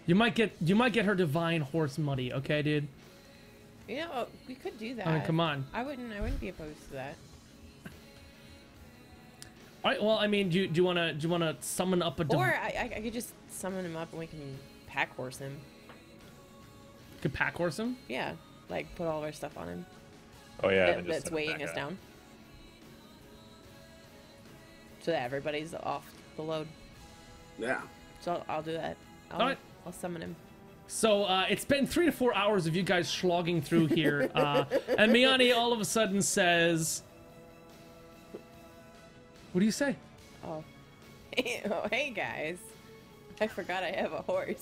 You might get her divine horse muddy, okay, dude? You know, we could do that. I mean, come on. I wouldn't be opposed to that. All right. Well, I mean, do you wanna summon up a? Or I could just summon him up and we can pack horse him. Could pack horse him? Yeah, like put all of our stuff on him. Oh yeah. That's weighing us down. So that everybody's off the load. Yeah. So I'll do that. All right. I'll summon him. So it's been 3 to 4 hours of you guys slogging through here, and Miani all of a sudden says, "What do you say?" Oh, hey guys, I forgot I have a horse.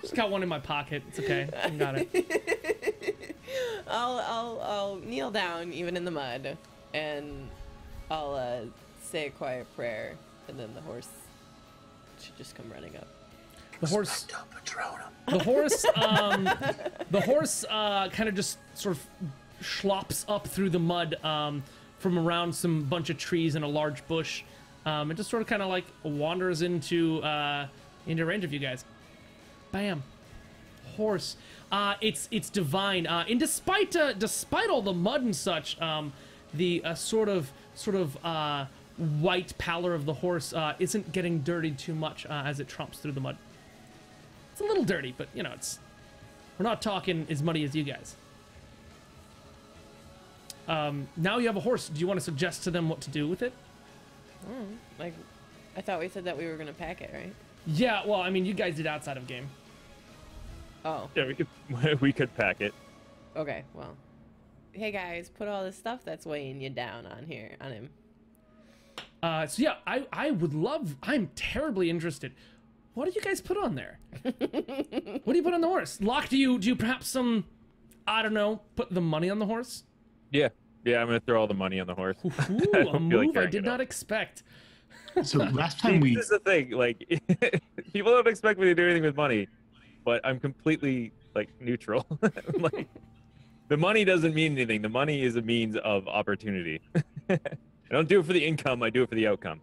Just got one in my pocket. It's okay. I got it. I'll kneel down even in the mud, and I'll say a quiet prayer, and then the horse should just come running up. The horse. The horse kind of just sort of schlops up through the mud from around some bunch of trees and a large bush, and just sort of kind of like wanders into range of you guys. Bam, horse. It's divine. And despite all the mud and such, the sort of white pallor of the horse isn't getting dirtied too much as it tromps through the mud. It's a little dirty, but you know, we're not talking as muddy as you guys. Now you have a horse. Do you want to suggest to them what to do with it? Like, I thought we said that we were gonna pack it, right? Yeah. Well, I mean, you guys did outside of game. Oh. Yeah, we could pack it. Okay. Well. Hey guys, put all this stuff that's weighing you down on him. So yeah, I would love. I'm terribly interested. What do you guys put on there? What do you put on the horse? Locke, do you perhaps I don't know, put the money on the horse? Yeah, I'm gonna throw all the money on the horse. Ooh, a move I did not expect. So last time This is the thing, like, people don't expect me to do anything with money, but I'm completely, like, neutral. Like, the money doesn't mean anything. The money is a means of opportunity. I don't do it for the income, I do it for the outcome.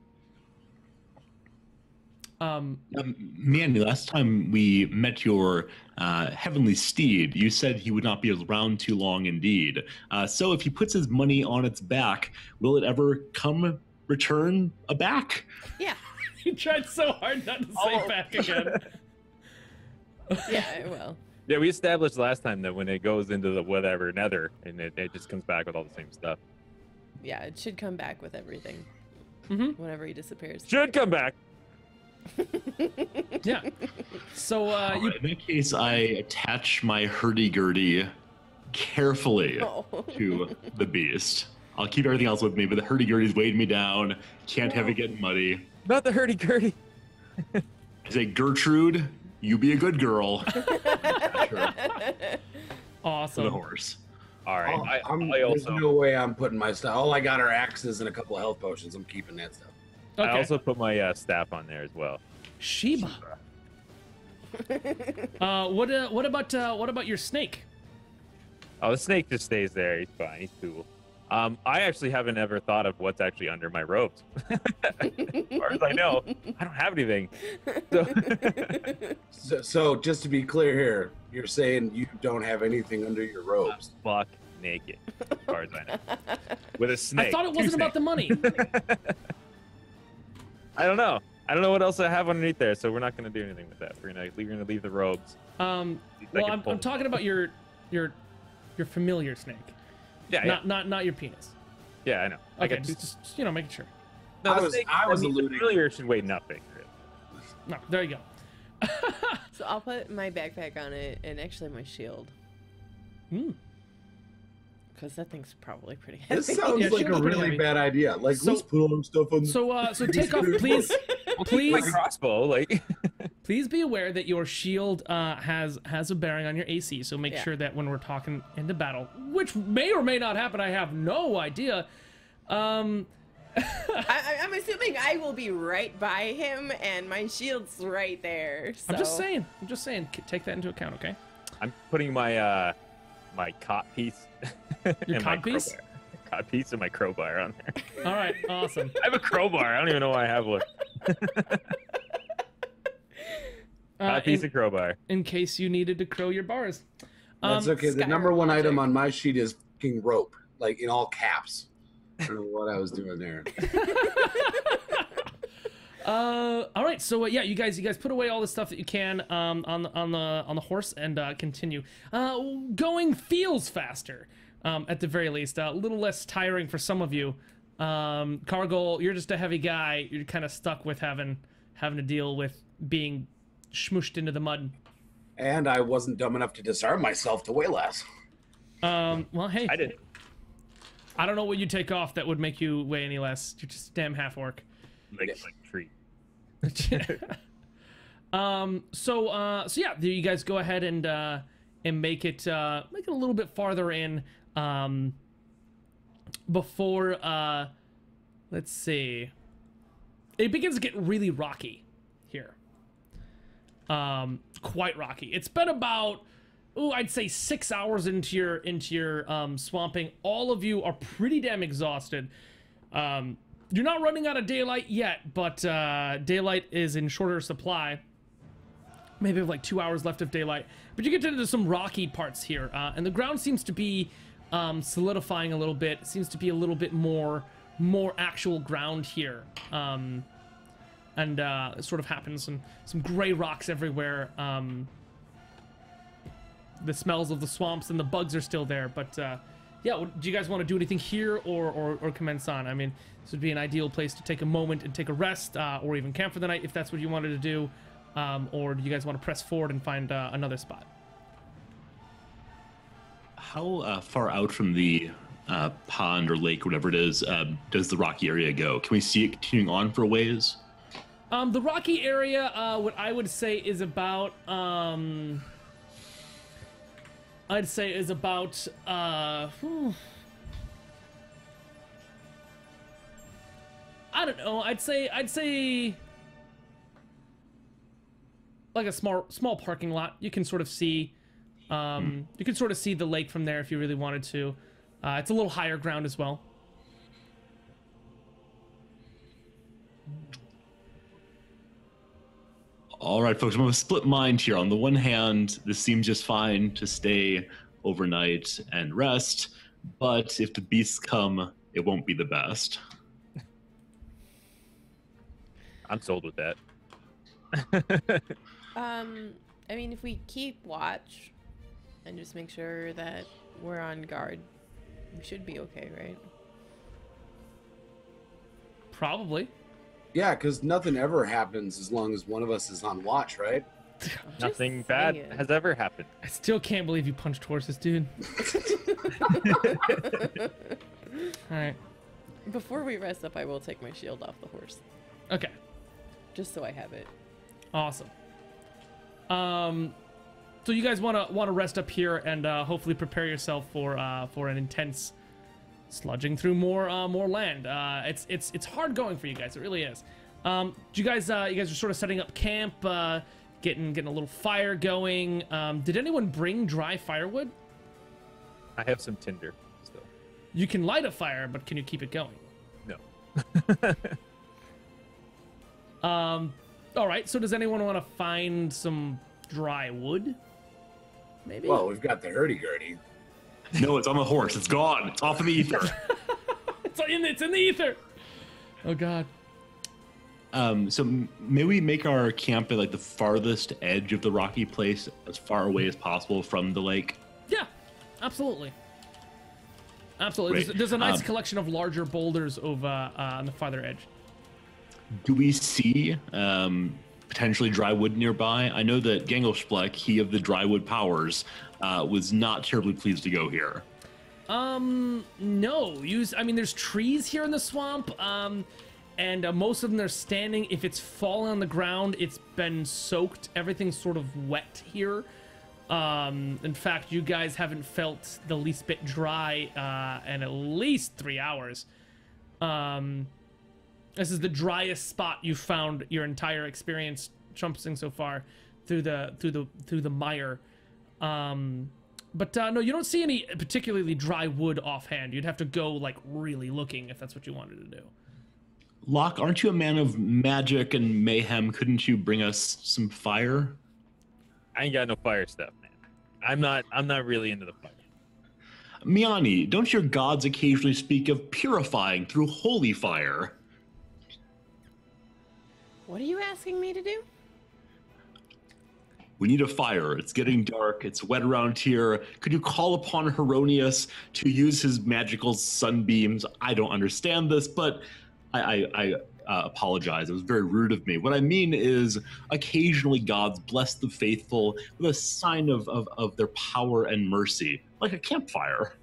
Manny, last time we met your heavenly steed, you said he would not be around too long indeed. So if he puts his money on its back, will it ever return back? Yeah. You tried so hard not to say back again. Yeah, it will. Yeah, we established last time that when it goes into the whatever nether, and it just comes back with all the same stuff. Yeah, it should come back with everything. Whenever he disappears. Should come back. Yeah. So In that case, I attach my hurdy-gurdy carefully to the beast. I'll keep everything else with me, but the hurdy-gurdy's weighed me down. Can't have it get muddy. Not the hurdy-gurdy. I say, Gertrude, you be a good girl. Awesome. For the horse. All right. There's no way I'm putting my stuff. All I got are axes and a couple of health potions. I'm keeping that stuff. Okay. I also put my staff on there as well. Sheba. What about your snake? Oh, the snake just stays there. He's fine. He's cool. I actually haven't ever thought of what's actually under my robes. As far as I know, I don't have anything. So just to be clear here, you're saying you don't have anything under your robes. Buck naked, as far as I know. With a snake. I thought it wasn't about the money. I don't know. I don't know what else I have underneath there, so we're not going to do anything with that. We're going to leave the robes. Well, I'm talking about your familiar snake. Yeah, Not your penis. Yeah, I know. Okay, just making sure. No, I was alluding. The familiar should weigh nothing. Really. No, there you go. So I'll put my backpack on it and actually my shield. Because that thing's probably pretty heavy. This sounds like a really bad idea. Like, let's put all our stuff on. So take off, please. Please. My crossbow, like. Please be aware that your shield has a bearing on your AC. So make sure that when we're talking into battle, which may or may not happen, I have no idea. I'm assuming I will be right by him, and my shield's right there. So. I'm just saying. Take that into account, okay? I'm putting my my cot piece. Your cot piece? Cot piece and my crowbar on there. All right, awesome. I have a crowbar. I don't even know why I have one. A piece of crowbar. In case you needed to crow your bars. That's okay. The Skyrim number one logic. item on my sheet is fucking rope, like in all caps. I don't know what I was doing there. All right, so yeah, you guys put away all the stuff that you can on the horse and continue. Going feels faster, at the very least. A little less tiring for some of you. Cargill, you're just a heavy guy. You're kind of stuck with having to deal with being smooshed into the mud. And I wasn't dumb enough to disarm myself to weigh less. Well, hey, I did. I don't know what you take off that would make you weigh any less. You're just damn half orc. Like tree. So yeah, you guys go ahead and make it a little bit farther in before let's see, it begins to get really rocky here. Quite rocky. It's been about I'd say 6 hours into your swamping. All of you are pretty damn exhausted. You're not running out of daylight yet, but daylight is in shorter supply. Maybe have like 2 hours left of daylight. But you get into some rocky parts here, and the ground seems to be solidifying a little bit. It seems to be a little bit more actual ground here. And it sort of happens, and some gray rocks everywhere. The smells of the swamps and the bugs are still there, but yeah, do you guys want to do anything here or commence on? I mean, this would be an ideal place to take a moment and take a rest, or even camp for the night if that's what you wanted to do. Or do you guys want to press forward and find another spot? How far out from the pond or lake, or whatever it is, does the rocky area go? Can we see it continuing on for a ways? The rocky area, what I would say is about, I'd say is about, I don't know. I'd say like a small parking lot. You can sort of see, you can sort of see the lake from there if you really wanted to. It's a little higher ground as well. All right, folks, I'm of a split mind here. On the one hand, this seems just fine to stay overnight and rest, but if the beasts come, it won't be the best. I'm sold with that. I mean, if we keep watch and just make sure that we're on guard, we should be okay, right? Probably. Yeah, because nothing ever happens as long as one of us is on watch, right? Nothing Just bad saying. has ever happened. I still can't believe you punched horses, dude. All right. Before we rest up, I will take my shield off the horse, Okay. just so I have it. Awesome. So you guys want to rest up here and hopefully prepare yourself for an intense sludging through more land. It's hard going for you guys. It really is. Do you guys are sort of setting up camp, getting a little fire going. Did anyone bring dry firewood? I have some tinder still. You can light a fire, but can you keep it going? No. All right. So does anyone want to find some dry wood? Maybe. Well, we've got the hurdy-gurdy. No, it's on the horse. It's gone. It's off of the ether. It's in the ether. Oh God. So may we make our camp at like the farthest edge of the rocky place, as far away as possible from the lake? Yeah, absolutely. Absolutely. Great. There's a nice collection of larger boulders over on the farther edge. Do we see potentially dry wood nearby? I know that Gangelspleck, he of the drywood powers, was not terribly pleased to go here. No. I mean, there's trees here in the swamp, and most of them are standing. If it's fallen on the ground, it's been soaked. Everything's sort of wet here. In fact, you guys haven't felt the least bit dry in at least 3 hours. This is the driest spot you've found your entire experience trumping so far through the mire. But no, you don't see any particularly dry wood offhand. You'd have to go like really looking if that's what you wanted to do. Locke, aren't you a man of magic and mayhem? Couldn't you bring us some fire? I ain't got no fire stuff, man. I'm not really into the fire. Miani, don't your gods occasionally speak of purifying through holy fire? What are you asking me to do? We need a fire. It's getting dark. It's wet around here. Could you call upon Heronius to use his magical sunbeams? I don't understand this, but I apologize. It was very rude of me. What I mean is, occasionally gods bless the faithful with a sign of their power and mercy, like a campfire.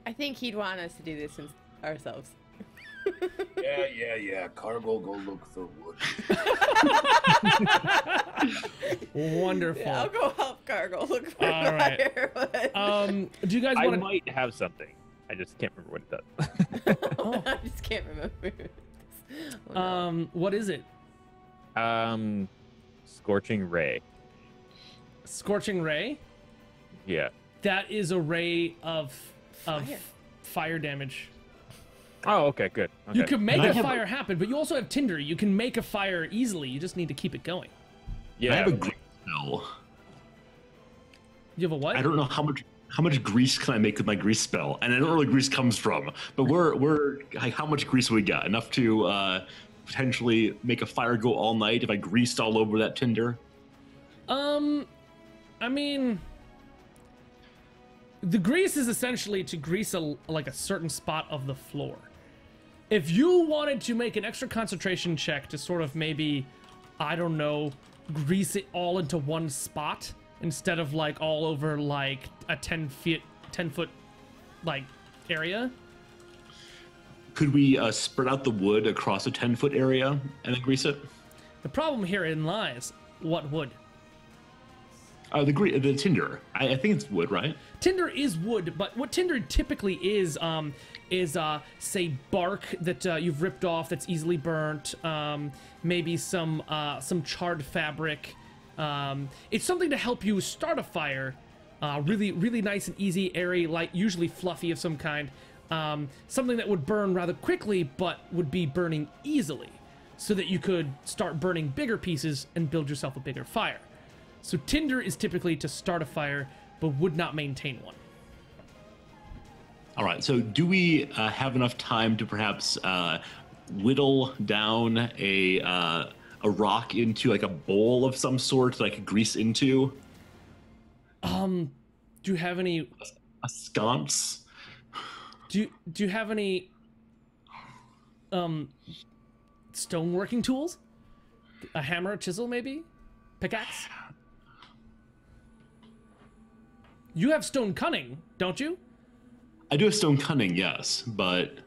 I think he'd want us to do this ourselves. Yeah. Cargo, go look for wood. Wonderful. Yeah, I'll go help Cargo look for All right. firewood. Do you guys I want to? might have something. I just can't remember what it does. Oh, I just can't remember. Oh, no. What is it? Scorching ray. Scorching ray. Yeah. That is a ray of Fire. fire damage. Oh, okay, good. Okay. You can make I a have fire happen, but you also have tinder. You can make a fire easily. You just need to keep it going. Yeah. I have a grease spell. You have a what? I don't know how much grease can I make with my grease spell, and I don't know where grease comes from. But we're like, how much grease we got? Enough to potentially make a fire go all night if I greased all over that tinder. I mean, the grease is essentially to grease a certain spot of the floor. If you wanted to make an extra concentration check to sort of maybe, I don't know, grease it all into one spot instead of like all over like a 10 foot like area. Could we spread out the wood across a 10-foot area and then grease it? The problem herein lies, what wood? The tinder. I think it's wood, right? Tinder is wood, but what tinder typically is say bark that you've ripped off that's easily burnt, maybe some charred fabric. It's something to help you start a fire, really nice and easy, airy, light, usually fluffy of some kind. Something that would burn rather quickly, but would be burning easily, so that you could start burning bigger pieces and build yourself a bigger fire. So tinder is typically to start a fire, but would not maintain one. All right. So do we have enough time to perhaps whittle down a rock into like a bowl of some sort that I could grease into? Do you have any? A sconce? Do you have any stoneworking tools? A hammer, a chisel, maybe? Pickaxe? You have stone cunning, don't you? I do have stone cunning, yes, but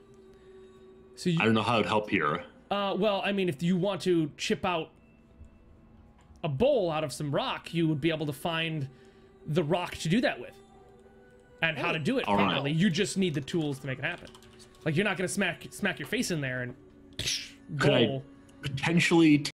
So you, I don't know how it would help here. well, I mean, if you want to chip out a bowl out of some rock, you would be able to find the rock to do that with, and how to do it All right. properly. You just need the tools to make it happen. Like, you're not gonna smack your face in there and Could I bowl. potentially